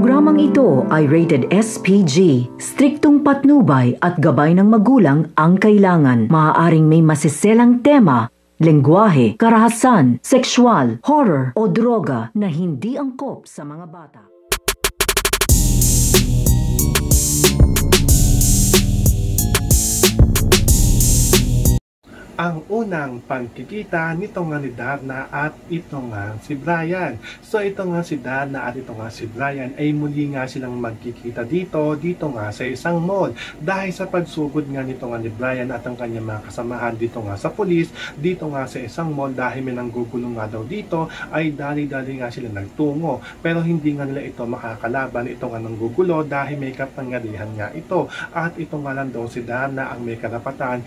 Programang ito ay rated SPG. Striktong patnubay at gabay ng magulang ang kailangan. Maaaring may masiselang tema, lengguwahe, karahasan, sexual, horror o droga na hindi angkop sa mga bata. Ang unang pagkikita nito nga ni Darna at ito nga si Brian. So ito nga si Darna at ito nga si Brian ay muli nga silang magkikita dito nga sa isang mall. Dahil sa pagsugod nga nito nga ni Brian at ang kanyang mga kasamahan dito nga sa pulis, dito nga sa isang mall dahil may nanggugulong nga daw dito ay dali-dali nga sila nagtungo. Pero hindi nga nila ito makakalaban ito nga nanggugulo dahil may kapangyarihan nga ito. At ito nga lang daw si Darna ang may karapatan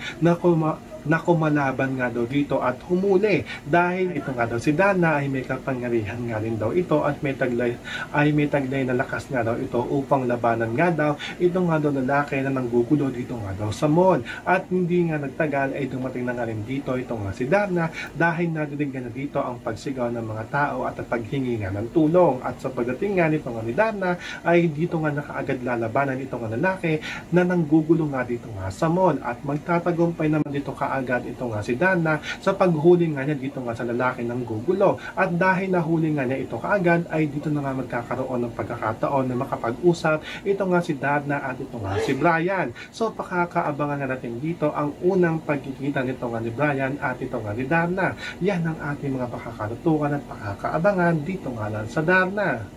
na kumalaban nga daw dito at humuli dahil ito nga daw si Darna ay may kapangyarihan nga rin daw ito at may taglay na lakas nga daw ito upang labanan nga daw ito nga daw lalaki na nanggugulo dito nga daw sa mall. At hindi nga nagtagal ay dumating na nga rin dito ito nga si Darna dahil nadidig nga na dito ang pagsigaw ng mga tao at ang paghingi nga ng tulong. At sa pagdating nga nito nga ni Darna ay dito nga nakaagad lalabanan ito nga lalaki na nanggugulo nga dito nga sa mall at magtatagumpay naman dito agad ito nga si Darna sa paghuli nga niya dito nga sa lalaki ng gugulo. At dahil nahuli nga niya ito kaagad ay dito na nga magkakaroon ng pagkakataon na makapag-usap ito nga si Darna at ito nga si Brian. So pakakaabangan nga natin dito ang unang pagkikita nito nga ni Brian at ito nga ni Darna. Yan ang ating mga pakakalutukan at pakakaabangan dito nga lang sa Darna.